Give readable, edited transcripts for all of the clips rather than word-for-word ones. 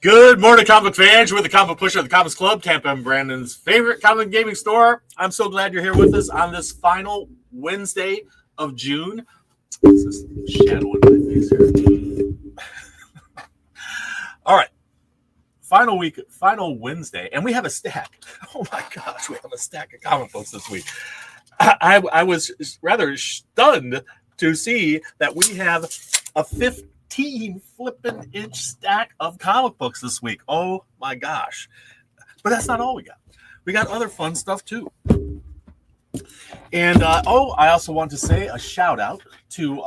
Good morning, comic fans. We're the Comic Pusher of the Comics Club, Tampa and Brandon's favorite comic and gaming store. I'm so glad you're here with us on this final Wednesday of June. What's this shadow in my face here? All right. Final Wednesday, and we have a stack. Oh my gosh, we have a stack of comic books this week. I was rather stunned to see that we have a 15 flipping inch stack of comic books this week. Oh my gosh. But that's not all we got. We got other fun stuff too. And I also want to say a shout out to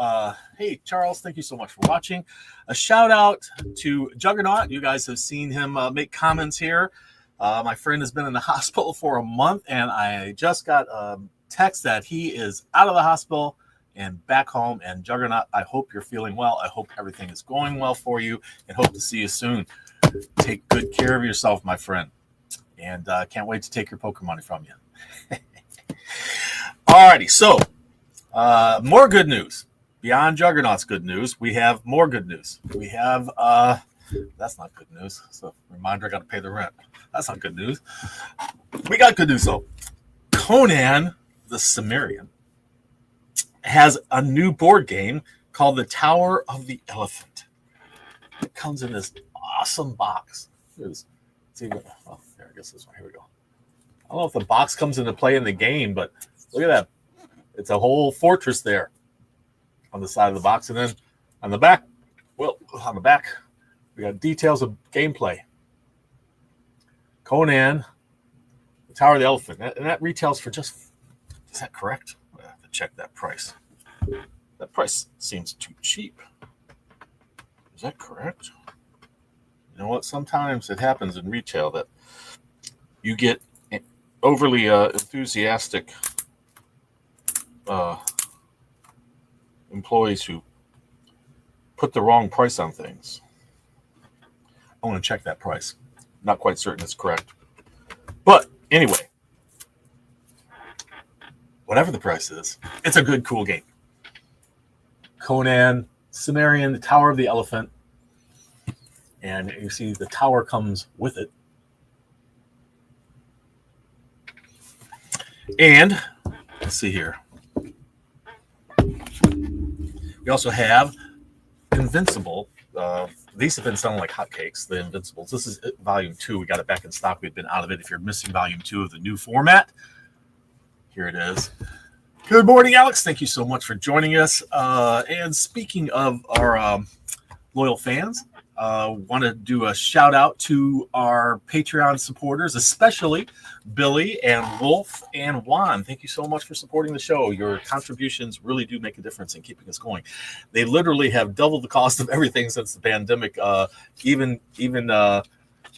hey Charles, thank you so much for watching. A shout out to Juggernaut. You guys have seen him make comments here. My friend has been in the hospital for a month, and I just got a text that he is out of the hospital and back home. And Juggernaut, I hope you're feeling well. I hope everything is going well for you, and hope to see you soon. Take good care of yourself, my friend, and can't wait to take your poker money from you. Alrighty, so more good news. Beyond Juggernaut's good news, we have more good news. We have that's not good news. So reminder, I got to pay the rent. That's not good news. We got good news though. Conan the Cimmerian has a new board game called the Tower of the Elephant. It comes in this awesome box. Oh, there, I guess this one. Here we go. I don't know if the box comes into play in the game, but look at that. It's a whole fortress there on the side of the box. And then on the back, we got details of gameplay. Conan, the Tower of the Elephant. And that retails for just, is that correct? I have to check that price. That price seems too cheap. Is that correct? You know what? Sometimes it happens in retail that you get overly enthusiastic employees who put the wrong price on things. I want to check that price. Not quite certain it's correct. But anyway, whatever the price is, it's a good, cool game. Conan, Cimmerian, the Tower of the Elephant. And you see the tower comes with it. And let's see here. We also have Invincible. These have been selling like hotcakes, the Invincibles. This is volume 2. We got it back in stock. We've been out of it. If you're missing volume 2 of the new format, here it is. Good morning, Alex. Thank you so much for joining us. And speaking of our loyal fans, want to do a shout out to our Patreon supporters, especially Billy and Wolf and Juan. Thank you so much for supporting the show. Your contributions really do make a difference in keeping us going. They literally have doubled the cost of everything since the pandemic, even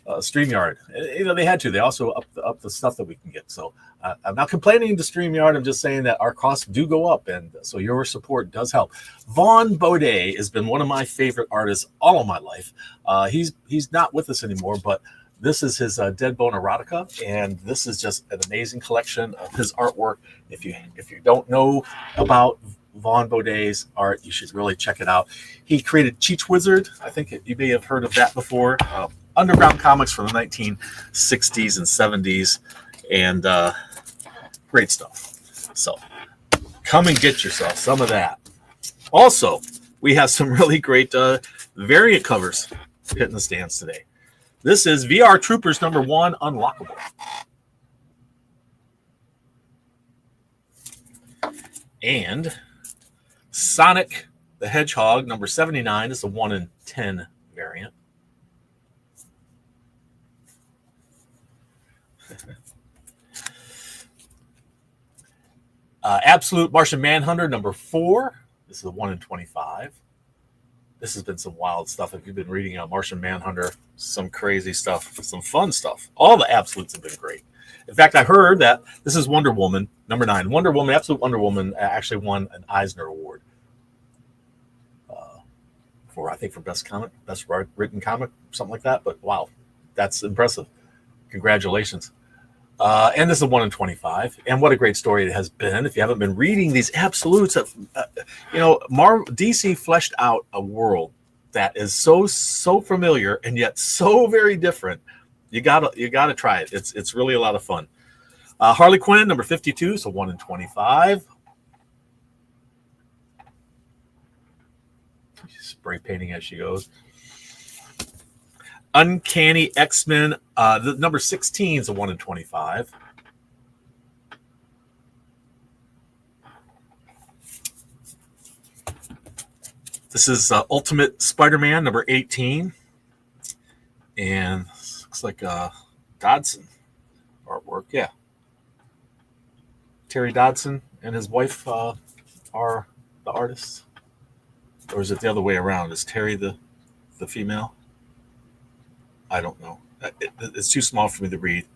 StreamYard. You know, they had to. They also up the stuff that we can get. So I'm not complaining to StreamYard. I'm just saying that our costs do go up, and so your support does help. Vaughn Baudet has been one of my favorite artists all of my life. He's not with us anymore, but this is his Dead Bone Erotica, and this is just an amazing collection of his artwork. If you don't know about Vaughn Baudet's art, you should really check it out. He created Cheech Wizard. I think you may have heard of that before. Underground comics from the 1960s and 70s, and great stuff. So come and get yourself some of that. Also, we have some really great variant covers hitting the stands today. This is VR Troopers #1 Unlockable. And Sonic the Hedgehog #79 is a 1 in 10 variant. Absolute Martian Manhunter #4. This is a 1 in 25. This has been some wild stuff. If you've been reading Martian Manhunter, some crazy stuff, some fun stuff. All the absolutes have been great. In fact, I heard that this is Wonder Woman #9. Wonder Woman, Absolute Wonder Woman, actually won an Eisner Award for best written comic, something like that. But wow, that's impressive. Congratulations. And this is a 1 in 25. And what a great story it has been. If you haven't been reading these absolutes, DC fleshed out a world that is so familiar and yet so very different. You gotta try it. It's really a lot of fun. Harley Quinn, number 52, so 1 in 25. Spray painting as she goes. Uncanny X-Men, the number 16 is a 1 in 25. This is Ultimate Spider-Man, number 18. And looks like Dodson artwork, yeah. Terry Dodson and his wife are the artists. Or is it the other way around? Is Terry the female? I don't know. It's too small for me to read.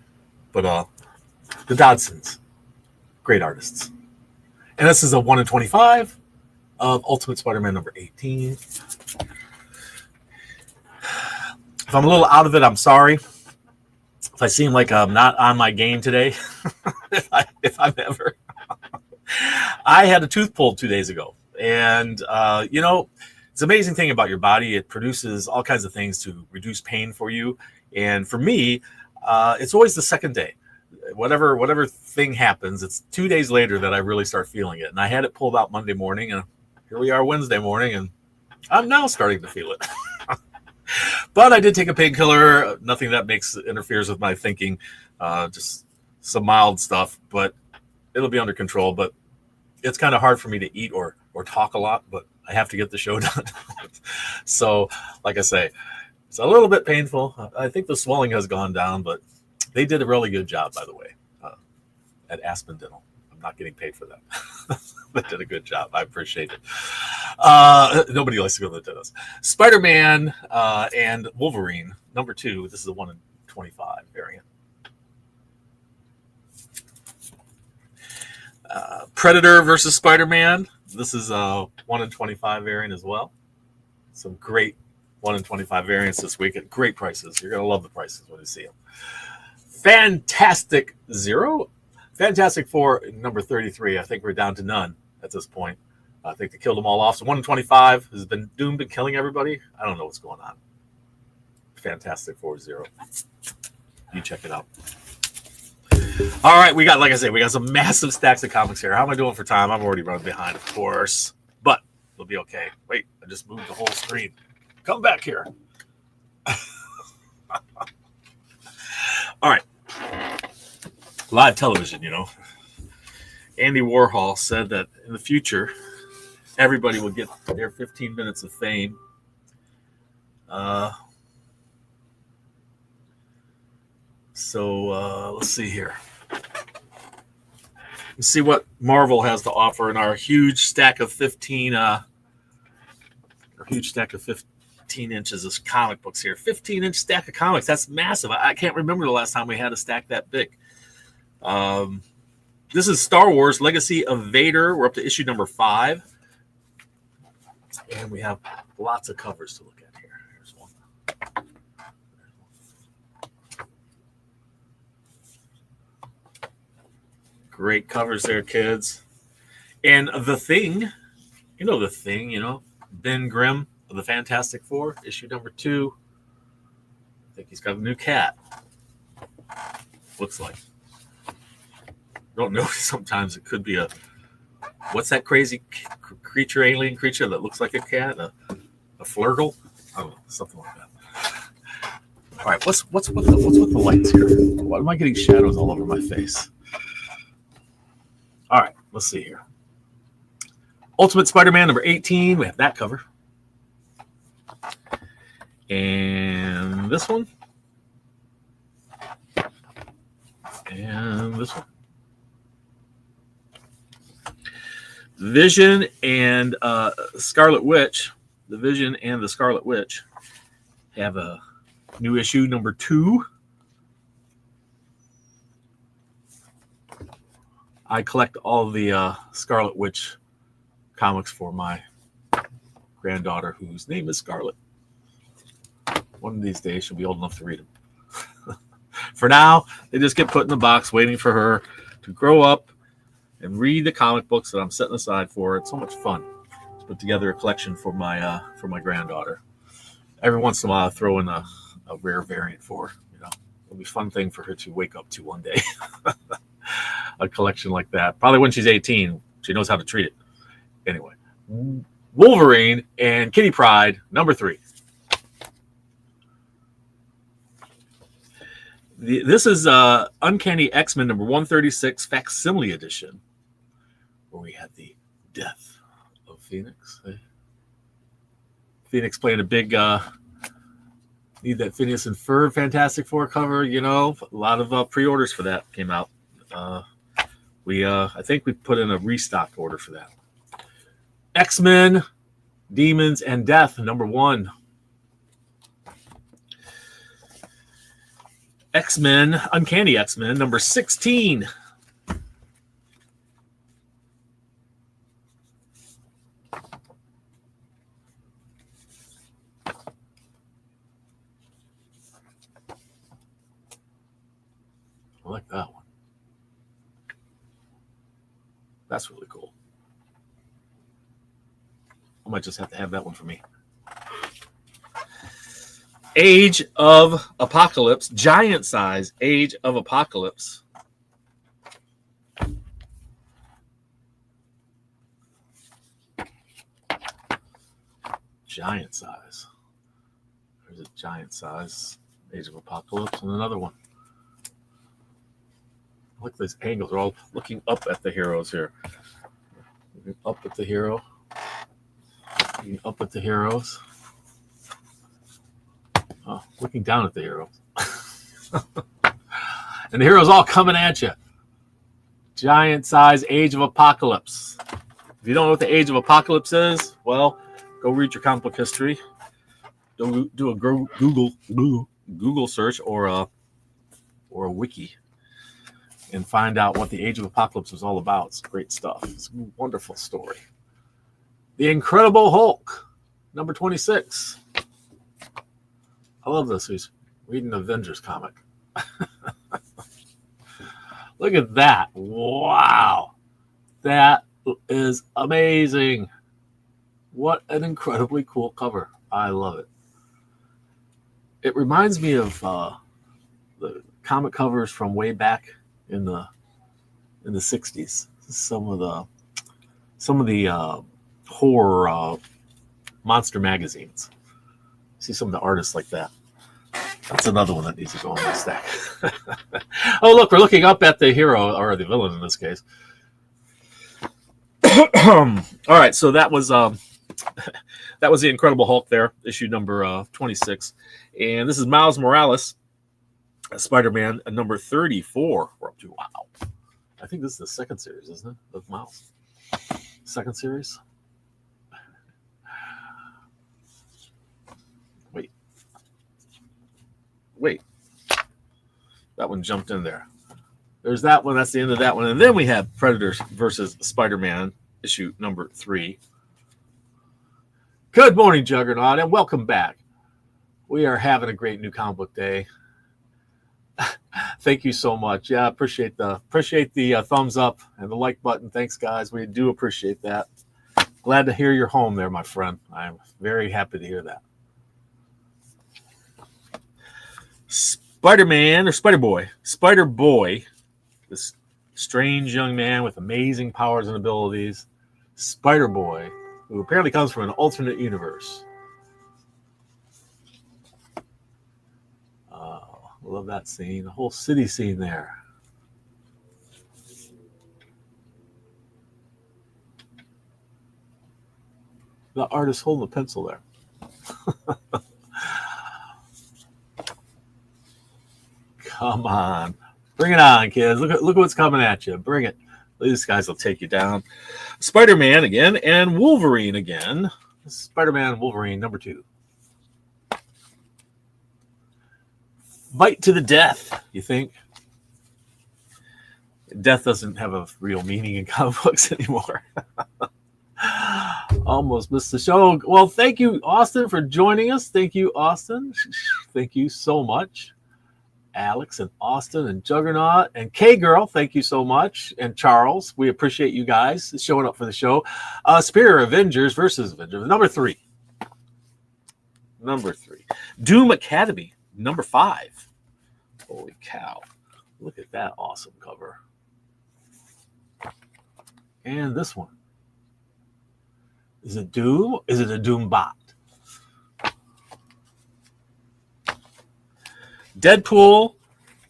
But the Dodsons, great artists. And this is a 1 in 25 of Ultimate Spider-Man number 18. If I'm a little out of it, I'm sorry. If I seem like I'm not on my game today, if I'm ever. I had a tooth pulled 2 days ago. And, it's an amazing thing about your body. It produces all kinds of things to reduce pain for you. And for me, it's always the second day. Whatever thing happens, it's 2 days later that I really start feeling it. And I had it pulled out Monday morning, and here we are Wednesday morning, and I'm now starting to feel it. But I did take a painkiller, nothing that interferes with my thinking, just some mild stuff, but it'll be under control. But it's kind of hard for me to eat or talk a lot, but I have to get the show done. So, like I say, it's a little bit painful. I think the swelling has gone down, but they did a really good job, by the way, at Aspen Dental. I'm not getting paid for that. They did a good job. I appreciate it. Nobody likes to go to the dentist. Spider-Man and Wolverine, number 2. This is a 1 in 25 variant. Predator versus Spider-Man. This is a 1 in 25 variant as well. Some great 1 in 25 variants this week at great prices. You're going to love the prices when you see them. Fantastic Four, number 33. I think we're down to none at this point. I think they killed them all off. So 1 in 25 has been doomed at killing everybody. I don't know what's going on. Fantastic Four 0. You check it out. All right, we got some massive stacks of comics here. How am I doing for time? I'm already running behind, of course, but it'll be okay. Wait, I just moved the whole screen. Come back here. All right. Live television, Andy Warhol said that in the future, everybody will get their 15 minutes of fame. So let's see here. Let's see what Marvel has to offer in our huge stack of 15 inches of comic books here. 15-inch stack of comics. That's massive. I can't remember the last time we had a stack that big. This is Star Wars Legacy of Vader. We're up to issue number 5. And we have lots of covers to look at here. Here's one. Great covers there, kids. And The Thing, The Thing, Ben Grimm of the Fantastic Four, issue number 2. I think he's got a new cat. Looks like. Don't know. Sometimes it could be what's that crazy alien creature that looks like a cat? A flurgle? I don't know, something like that. All right, what's with the lights here? Why am I getting shadows all over my face? All right, let's see here. Ultimate Spider-Man number 18. We have that cover. And this one. And this one. Vision and Scarlet Witch. The Vision and the Scarlet Witch have a new issue number 2. I collect all the Scarlet Witch comics for my granddaughter, whose name is Scarlet. One of these days, she'll be old enough to read them. For now, they just get put in the box, waiting for her to grow up and read the comic books that I'm setting aside for her. It's so much fun to put together a collection for my granddaughter. Every once in a while, I throw in a rare variant for her. It'll be a fun thing for her to wake up to one day. A collection like that. Probably when she's 18, she knows how to treat it. Anyway, Wolverine and Kitty Pryde, number 3. This is Uncanny X-Men number 136 facsimile edition, where we had the death of Phoenix. Phoenix playing a big need that Phineas and Ferb Fantastic Four cover. A lot of pre-orders for that came out. I think we put in a restock order for that. X-Men, Demons, and Death, number 1. X-Men, Uncanny X-Men, number 16. I like that one. That's really cool. I might just have to have that one for me. Age of Apocalypse, giant size, Age of Apocalypse. Giant size. There's a giant size, Age of Apocalypse, and another one. Look at these angles. They're all looking up at the heroes here. Looking up at the hero. Looking up at the heroes. Oh, looking down at the heroes. And the heroes all coming at you. Giant size Age of Apocalypse. If you don't know what the Age of Apocalypse is, well, go read your comic book history. Do a Google search or a wiki and find out what the Age of Apocalypse was all about. It's great stuff. It's a wonderful story. The Incredible Hulk, number 26. I love this. He's reading an Avengers comic. Look at that. Wow. That is amazing. What an incredibly cool cover. I love it. It reminds me of the comic covers from way back in the 60s. Some of the horror monster magazines. See some of the artists like that. That's another one that needs to go on my stack. Oh, look, we're looking up at the hero, or the villain in this case. All right, so that was the Incredible Hulk there, issue number 26. And this is Miles Morales, Spider-Man, number 34. We're up to, wow. I think this is the second series, isn't it, of Miles? Second series? Wait. That one jumped in there. There's that one. That's the end of that one. And then we have Predators versus Spider-Man, issue number 3. Good morning, Juggernaut, and welcome back. We are having a great new comic book day. Thank you so much. Yeah, appreciate the thumbs up and the like button. Thanks, guys. We do appreciate that. Glad to hear you're home there, my friend. I'm very happy to hear that. Spider-Man or Spider-Boy, this strange young man with amazing powers and abilities, Spider-Boy, who apparently comes from an alternate universe. Love that scene, the whole city scene there. The artist holding the pencil there. Come on. Bring it on, kids. Look at what's coming at you. Bring it. These guys will take you down. Spider-Man again and Wolverine again. Spider-Man, Wolverine, number 2. Fight to the death, you think? Death doesn't have a real meaning in comic books anymore. Almost missed the show. Well, thank you, Austin, for joining us. Thank you, Austin. Thank you so much. Alex and Austin and Juggernaut and K-Girl, thank you so much. And Charles, we appreciate you guys showing up for the show. Superior Avengers versus Avengers, number 3. number 3. Doom Academy, number 5. Holy cow. Look at that awesome cover. And this one. Is it Doom? Is it a Doom bot? Deadpool,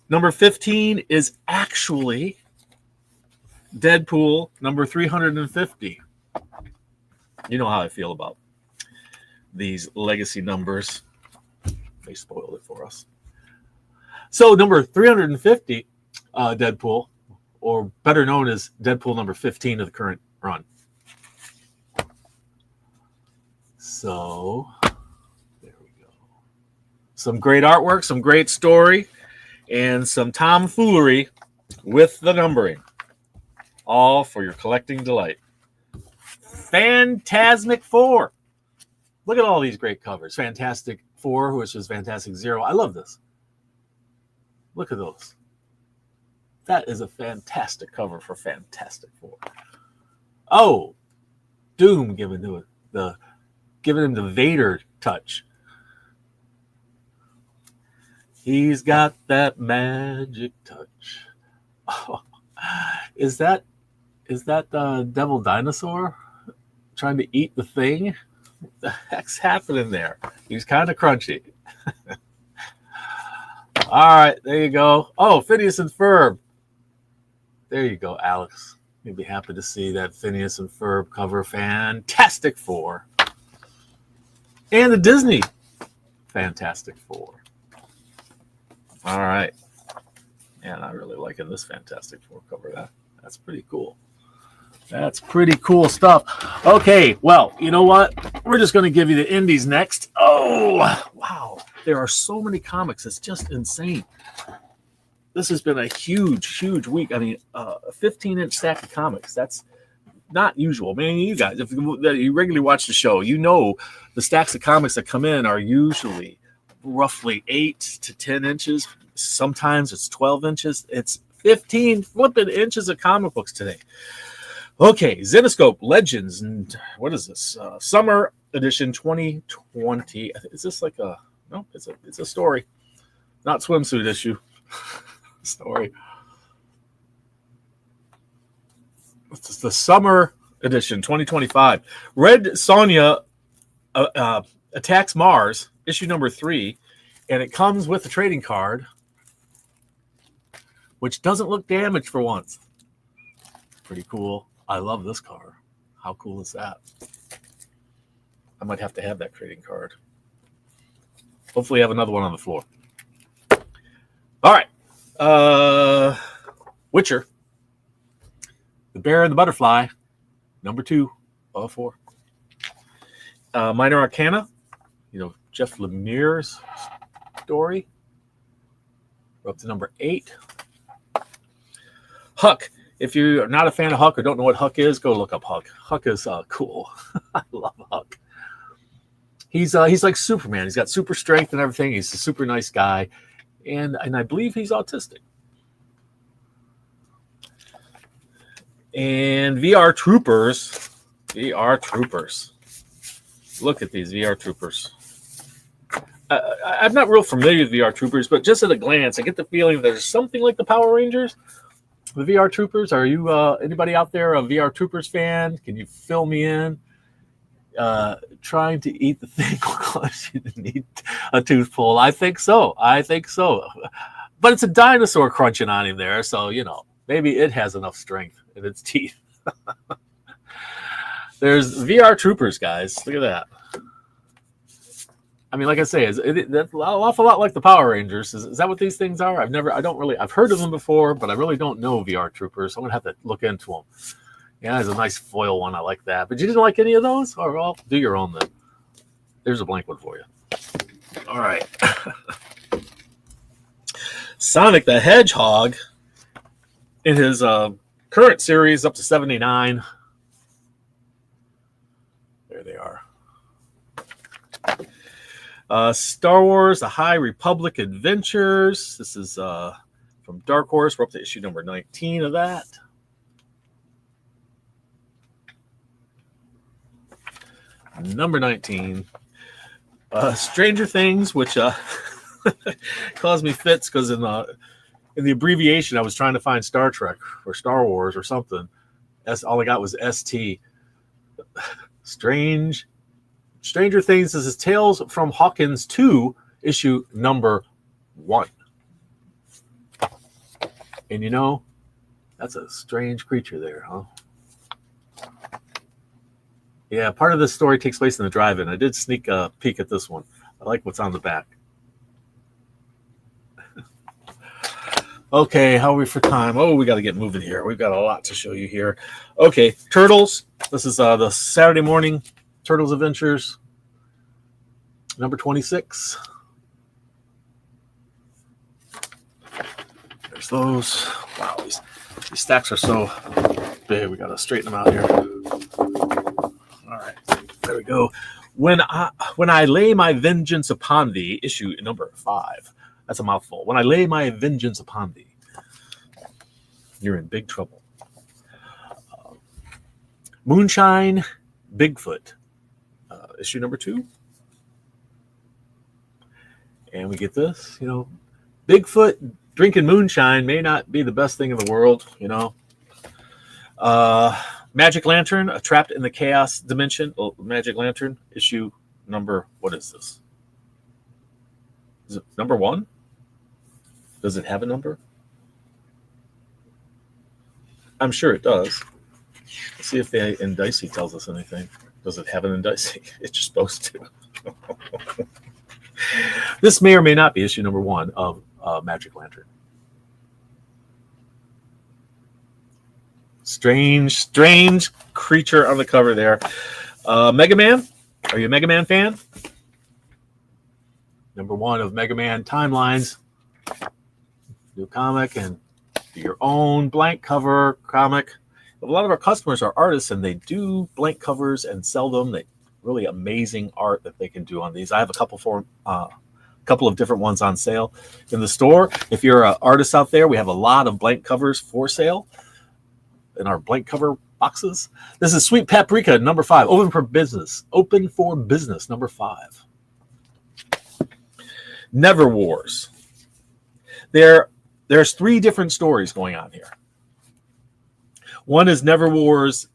number 15, is actually Deadpool, number 350. You know how I feel about these legacy numbers. They spoiled it for us. So number 350, Deadpool, or better known as Deadpool number 15 of the current run. So there we go. Some great artwork, some great story, and some tomfoolery with the numbering. All for your collecting delight. Fantasmic Four. Look at all these great covers. Fantastic Four, which is Fantastic Zero. I love this. Look at those. That is a fantastic cover for Fantastic Four. Oh, Doom giving him the Vader touch. He's got that magic touch. Oh, is that the Devil Dinosaur trying to eat the thing? What the heck's happening there? He's kind of crunchy. All right, there you go. Oh, Phineas and Ferb. There you go, Alex. You'll be happy to see that Phineas and Ferb cover. Fantastic Four. And the Disney Fantastic Four. All right. And I'm really liking this Fantastic Four cover. That's pretty cool. That's pretty cool stuff. Okay, well, you know what? We're just going to give you the indies next. Oh, wow. There are so many comics. It's just insane. This has been a huge, huge week. I mean, a 15-inch stack of comics. That's not usual. I mean, you guys, if you regularly watch the show, you know the stacks of comics that come in are usually roughly 8 to 10 inches. Sometimes it's 12 inches. It's 15 flipping inches of comic books today. Okay, Zenescope Legends, and what is this? Summer Edition 2020. Is this like a... No, it's a story. Not swimsuit issue. Story. It's the Summer Edition 2025. Red Sonja Attacks Mars, issue number 3, and it comes with a trading card, which doesn't look damaged for once. Pretty cool. I love this card. How cool is that? I might have to have that trading card. Hopefully I have another one on the floor. All right. Witcher. The Bear and the Butterfly. Number 2 of 4. Minor Arcana. You know, Jeff Lemire's story. We're up to number 8. Huck. If you're not a fan of Huck or don't know what Huck is, go look up Huck. Huck is cool. I love Huck. He's like Superman. He's got super strength and everything. He's a super nice guy. And I believe he's autistic. And VR Troopers. VR Troopers. Look at these VR Troopers. I'm not real familiar with VR Troopers, but just at a glance, I get the feeling there's something like the Power Rangers. The VR Troopers. Are you anybody out there a VR Troopers fan? Can you fill me in? Trying to eat the thing because you need a tooth pull. I think so. But it's a dinosaur crunching on him there, so you know maybe it has enough strength in its teeth. There's VR Troopers, guys. Look at that. I mean, like I say, that's an awful lot like the Power Rangers. Is that what these things are? I've heard of them before, but I really don't know VR Troopers. So I'm gonna have to look into them. Yeah, there's a nice foil one. I like that. But you didn't like any of those? Or well, do your own then. There's a blank one for you. All right. Sonic the Hedgehog in his current series up to 79. There they are. Star Wars, The High Republic Adventures. This is from Dark Horse. We're up to issue number 19 of that. Number 19. Stranger Things, which caused me fits because in the abbreviation I was trying to find Star Trek or Star Wars or something. All I got was ST. Stranger Things. This is Tales from Hawkins 2, issue number 1. And you know, that's a strange creature there, huh? Yeah, part of this story takes place in the drive-in. I did sneak a peek at this one. I like what's on the back. Okay, how are we for time? Oh, we got to get moving here. We've got a lot to show you here. Okay, Turtles. This is the Saturday morning Turtles Adventures, number 26. There's those. Wow, these stacks are so big. We got to straighten them out here. All right, there we go. When I lay my vengeance upon thee, issue number 5. That's a mouthful. When I lay my vengeance upon thee, you're in big trouble. Moonshine, Bigfoot, issue number 2. And we get this, you know, Bigfoot drinking moonshine may not be the best thing in the world, you know. Magic Lantern, Trapped in the Chaos Dimension. Magic Lantern, issue number, what is this? Is it number 1? Does it have a number? I'm sure it does. Let's see if the indice tells us anything. Does it have an indice? It's supposed to. This may or may not be issue number 1 of Magic Lantern. Strange creature on the cover there. Mega Man. Are you a Mega Man fan? Number 1 of Mega Man Timelines. New comic and do your own blank cover comic. A lot of our customers are artists and they do blank covers and sell them. They really amazing art that they can do on these. I have a couple of different ones on sale in the store. If you're an artist out there, we have a lot of blank covers for sale in our blank cover boxes. This is Sweet Paprika, number 5. Open for business, number 5. Never Wars. There's 3 different stories going on here. One is Never Wars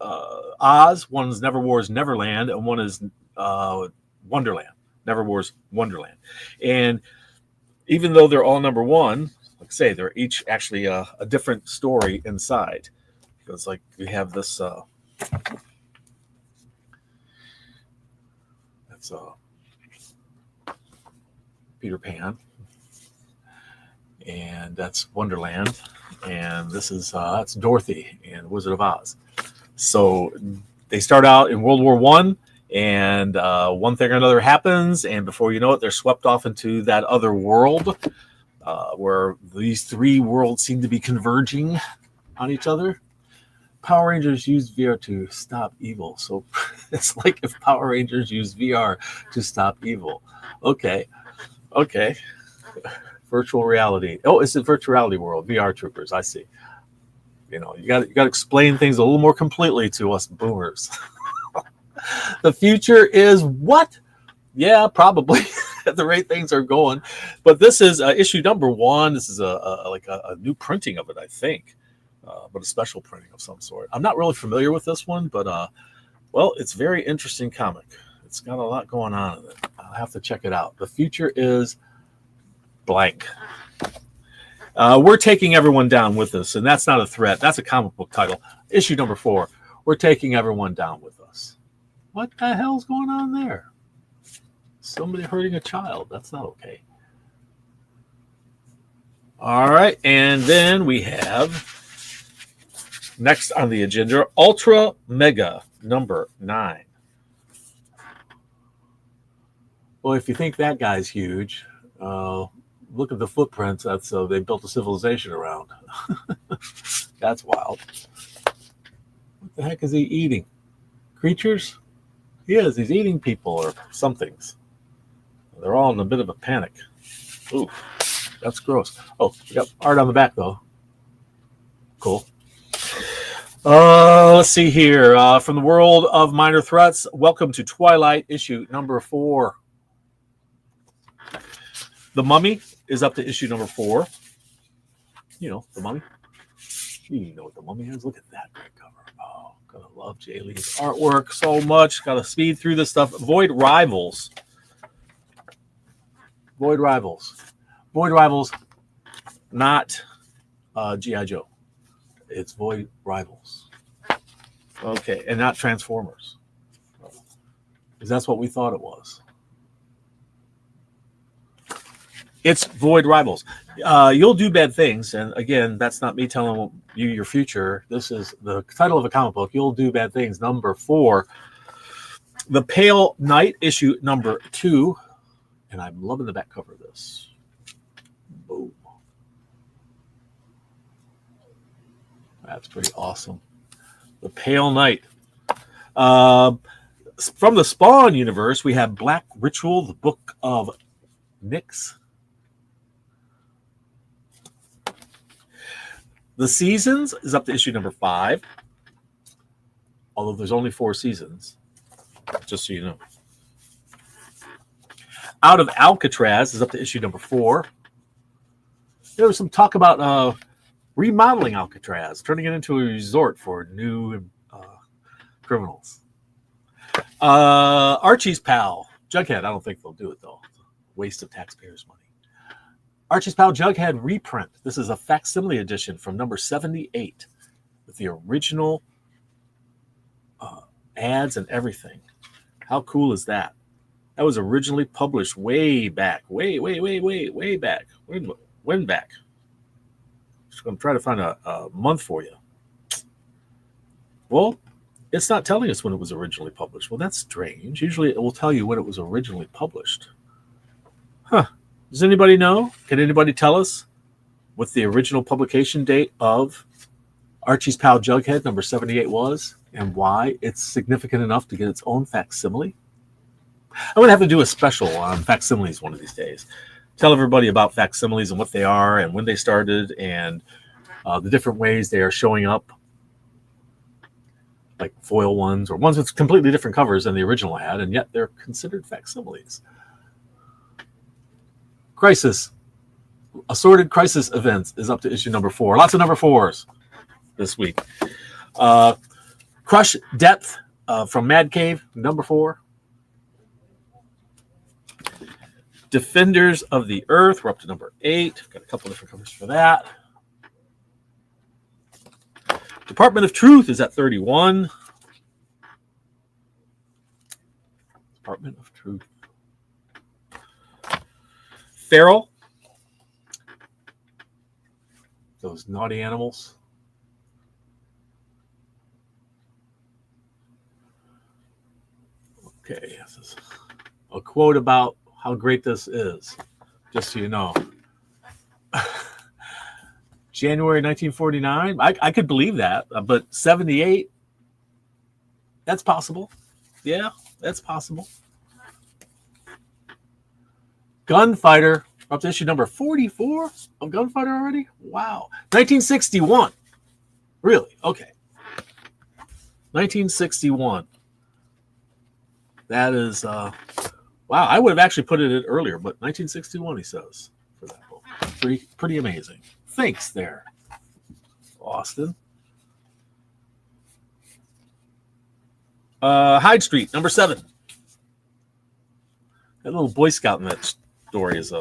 Oz, one is Never Wars Neverland, and one is Wonderland. Never Wars Wonderland. And even though they're all number 1, like I say, they're each actually a different story inside. Because like we have this that's Peter Pan. And that's Wonderland, and this is it's Dorothy and Wizard of Oz. So they start out in World War I, and one thing or another happens, and before you know it, they're swept off into that other world where these 3 worlds seem to be converging on each other. Power Rangers use VR to stop evil. So it's like if Power Rangers use VR to stop evil. Okay. Virtual reality. Oh, it's a virtual reality world. VR troopers. I see. You know, you got to explain things a little more completely to us boomers. The future is what? Yeah, probably at the rate things are going. But this is issue number 1. This is a new printing of it, I think, but a special printing of some sort. I'm not really familiar with this one, but well, it's a very interesting comic. It's got a lot going on in it. I'll have to check it out. The future is blank. We're taking everyone down with us, and that's not a threat. That's a comic book title. Issue number 4. We're taking everyone down with us. What the hell's going on there? Somebody hurting a child. That's not okay. All right, and then we have next on the agenda, Ultra Mega number 9. Well, if you think that guy's huge, look at the footprints. That's they built a civilization around. That's wild. What the heck is he eating? Creatures? He is. He's eating people or somethings. They're all in a bit of a panic. Ooh, that's gross. Oh, we got art on the back though. Cool. Let's see here. From the world of minor threats, welcome to Twilight, issue number 4. The Mummy is up to issue number 4. You know, The Mummy. You know what The Mummy is. Look at that great cover. Oh, gonna love Jay Lee's artwork so much. Gotta speed through this stuff. Void Rivals. Void Rivals. Void Rivals, not G.I. Joe. It's Void Rivals. Okay, and not Transformers. Because that's what we thought it was. It's Void Rivals. You'll Do Bad Things. And again, that's not me telling you your future. This is the title of a comic book. You'll Do Bad Things, number 4. The Pale Knight, issue number 2. And I'm loving the back cover of this. Boom. That's pretty awesome. The Pale Knight. From the Spawn universe, we have Black Ritual, the Book of Nyx. The Seasons is up to issue number 5. Although there's only 4 seasons, just so you know. Out of Alcatraz is up to issue number 4. There was some talk about remodeling Alcatraz, turning it into a resort for new criminals. Archie's Pal, Jughead. I don't think they'll do it, though. It's a waste of taxpayers' money. Archie's Pal Jughead reprint. This is a facsimile edition from number 78 with the original ads and everything. How cool is that? That was originally published way back. Way back. When back? I'm trying to find a month for you. Well, it's not telling us when it was originally published. Well, that's strange. Usually it will tell you when it was originally published. Huh. Does anybody know? Can anybody tell us what the original publication date of Archie's Pal Jughead number 78 was and why it's significant enough to get its own facsimile? I'm going to have to do a special on facsimiles one of these days. Tell everybody about facsimiles and what they are and when they started and the different ways they are showing up, like foil ones or ones with completely different covers than the original had, and yet they're considered facsimiles. Crisis. Assorted Crisis Events is up to issue number 4. Lots of number 4s this week. Crush Depth from Mad Cave, number 4. Defenders of the Earth, we're up to number 8. Got a couple different covers for that. Department of Truth is at 31. Department of Truth. Feral. Those naughty animals. Okay, this is a quote about how great this is, just so you know. January 1949. I could believe that, but 78, that's possible. Yeah, that's possible. Gunfighter, up to issue number 44 of Gunfighter already? Wow. 1961. Really? Okay. 1961. That is, wow, I would have actually put it in earlier, but 1961, he says, for that book. Pretty amazing. Thanks there, Austin. Hyde Street, number 7. That little Boy Scout in that story is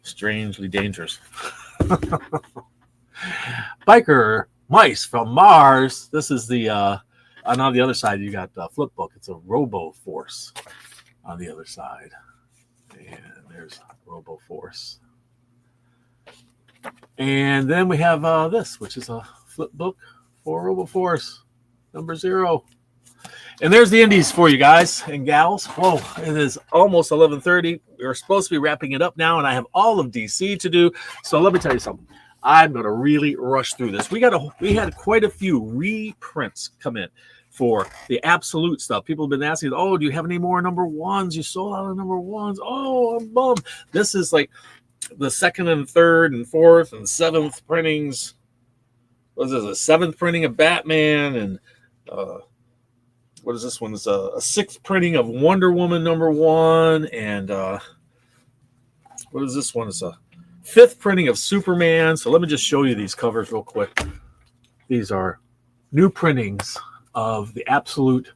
strangely dangerous. Biker Mice from Mars. This is the, and on the other side, you got Flip Book. It's a Robo Force on the other side. And there's Robo Force. And then we have this, which is a flip book for Robo Force, number 0. And there's the indies for you guys and gals. Whoa, it is almost 11:30. We're supposed to be wrapping it up now, and I have all of DC to do. So let me tell you something. I'm going to really rush through this. We had quite a few reprints come in for the absolute stuff. People have been asking, oh, do you have any more number 1s? You sold out of number 1s. Oh, I'm bummed. This is like the 2nd and 3rd and 4th and 7th printings. What is this? A 7th printing of Batman, and what is this one? It's a 6th printing of Wonder Woman number 1, and What is this one? It's a 5th printing of Superman. So let me just show you these covers real quick. These are new printings of the Absolute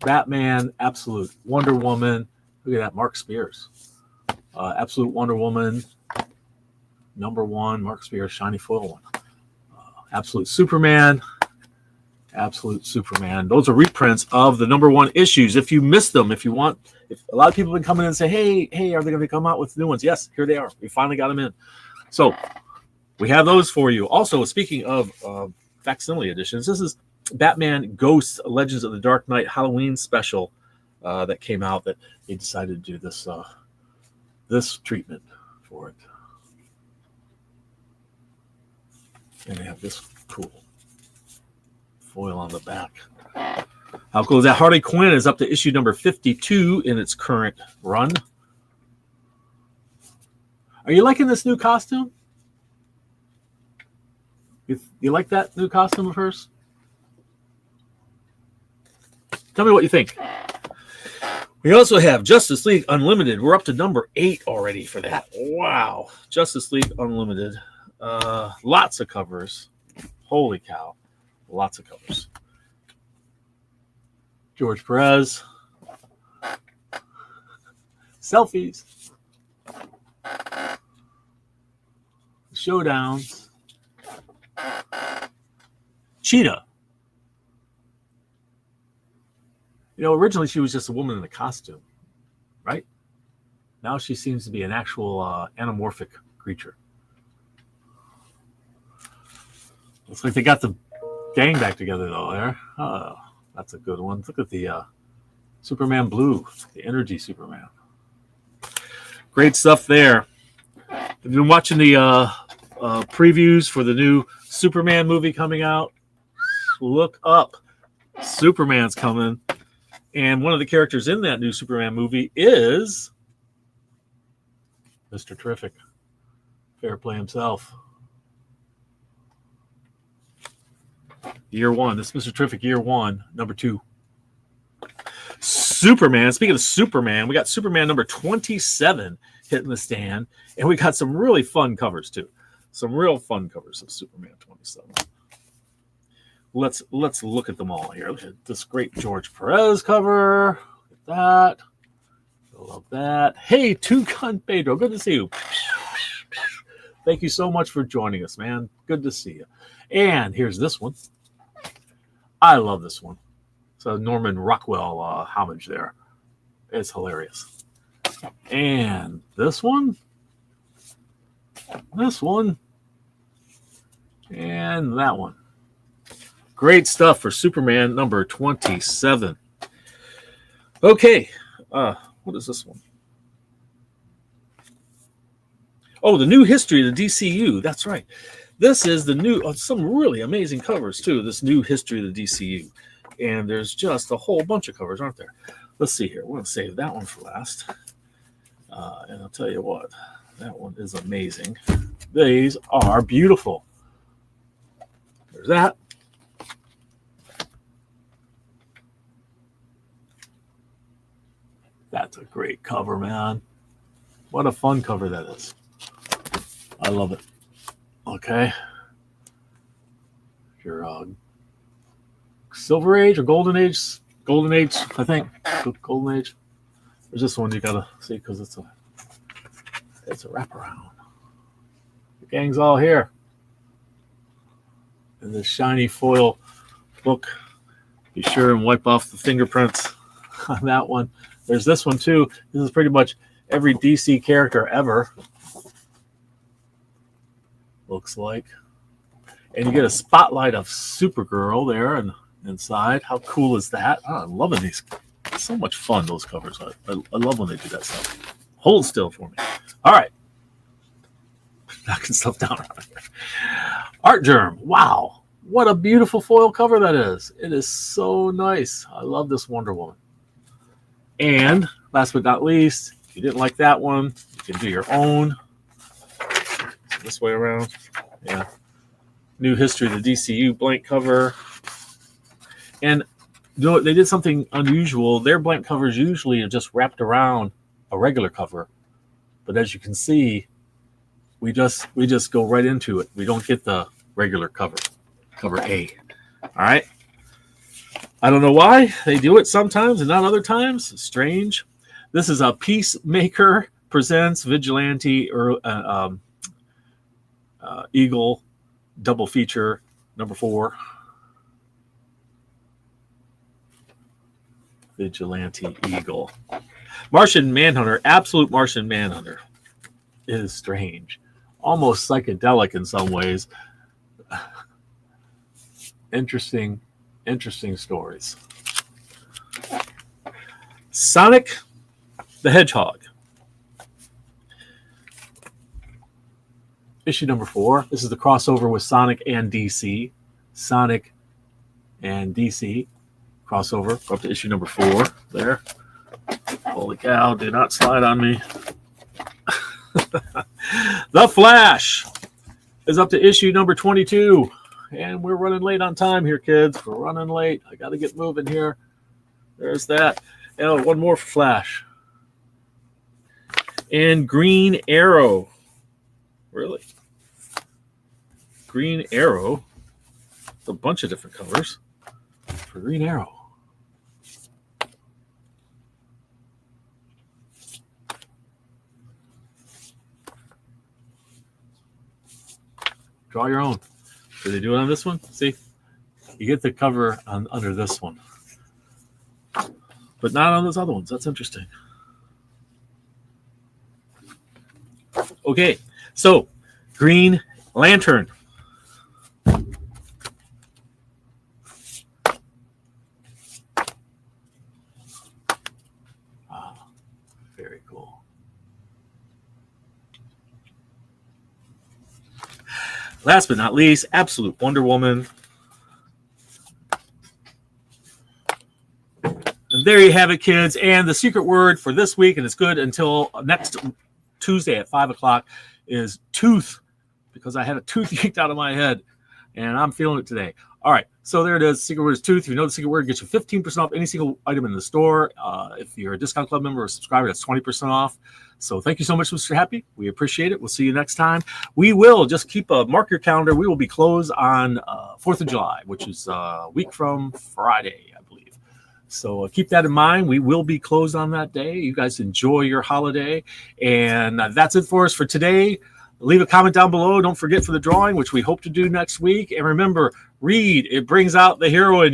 Batman, Absolute Wonder Woman. Look at that, Mark Spears. Absolute Wonder Woman, #1, Mark Spears, shiny foil one. Absolute Superman, Absolute Superman. Those are reprints of the #1 issues. If you missed them, if a lot of people have been coming in and say, hey, are they going to come out with new ones? Yes, here they are. We finally got them in. So we have those for you. Also, speaking of facsimile editions, this is Batman Ghosts Legends of the Dark Knight Halloween special that came out that they decided to do this this treatment for it. And they have this cool foil on the back. How cool is that? Harley Quinn is up to issue number 52 in its current run. Are you liking this new costume? You like that new costume of hers? Tell me what you think. We also have Justice League Unlimited. We're up to number 8 already for that. Wow. Justice League Unlimited. Lots of covers. Holy cow. Lots of covers. George Perez. Selfies. Showdowns. Cheetah. You know, originally she was just a woman in a costume, right? Now she seems to be an actual anamorphic creature. Looks like they got the gang back together, though, there. Oh, that's a good one. Look at the Superman Blue, the Energy Superman. Great stuff there. I've been watching the previews for the new Superman movie coming out. Look up. Superman's coming. And one of the characters in that new Superman movie is Mr. Terrific. Fair play himself. Year 1. This is Mr. Terrific Year 1, number 2. Superman. Speaking of Superman, we got Superman number 27 hitting the stand. And we got some really fun covers, too. Some real fun covers of Superman 27. Let's look at them all here. Look at this great George Perez cover. Look at that. I love that. Hey, Two Gun Pedro. Good to see you. Thank you so much for joining us, man. Good to see you. And here's this one. I love this one. It's a Norman Rockwell homage there. It's hilarious. And this one. This one. And that one. Great stuff for Superman number 27. Okay. What is this one? Oh, the new history of the DCU. That's right. This is the new, some really amazing covers, too. This new history of the DCU. And there's just a whole bunch of covers, aren't there? Let's see here. We're going to save that one for last. And I'll tell you what. That one is amazing. These are beautiful. There's that. That's a great cover, man. What a fun cover that is. I love it. Okay. Your Silver Age or Golden Age? Golden Age, I think. Golden Age. There's this one you gotta see because it's a wraparound. The gang's all here. And this shiny foil book. Be sure and wipe off the fingerprints on that one. There's this one, too. This is pretty much every DC character ever. Looks like. And you get a spotlight of Supergirl there and inside. How cool is that? Oh, I'm loving these. It's so much fun, those covers. I love when they do that stuff. Hold still for me. All right. Knocking stuff down. Art Germ. Wow. What a beautiful foil cover that is. It is so nice. I love this Wonder Woman. And last but not least, if you didn't like that one, you can do your own. So this way around. Yeah. New history of the DCU blank cover. And they did something unusual. Their blank covers usually are just wrapped around a regular cover. But as you can see, we just go right into it. We don't get the regular cover A. All right. I don't know why they do it sometimes and not other times. It's strange. This is a Peacemaker Presents Vigilante Eagle double feature number 4. Vigilante Eagle. Martian Manhunter, absolute Martian Manhunter, is strange. Almost psychedelic in some ways. Interesting stories. Sonic the Hedgehog. Issue number 4. This is the crossover with Sonic and DC. Sonic and DC crossover. Up to issue number 4 there. Holy cow, do not slide on me. The Flash is up to issue number 22. And we're running late on time here, kids. We're running late. I got to get moving here. There's that. And one more for Flash. And Green Arrow. Really? Green Arrow. It's a bunch of different colors for Green Arrow. Draw your own. Did they do it on this one? See? You get the cover under this one. But not on those other ones. That's interesting. Okay. So, Green Lantern. Very cool. Last but not least, Absolute Wonder Woman. And there you have it, kids. And the secret word for this week, and it's good until next Tuesday at 5 o'clock, is tooth, because I had a tooth yanked out of my head, and I'm feeling it today. All right, so there it is. Secret word is tooth. If you know the secret word, gets you 15% off any single item in the store. If you're a Discount Club member or subscriber, that's 20% off. So thank you so much, Mr. Happy. We appreciate it. We'll see you next time. We will just mark your calendar. We will be closed on 4th of July, which is a week from Friday, I believe. So keep that in mind. We will be closed on that day. You guys enjoy your holiday. And that's it for us for today. Leave a comment down below. Don't forget for the drawing, which we hope to do next week. And remember, read. It brings out the hero in you.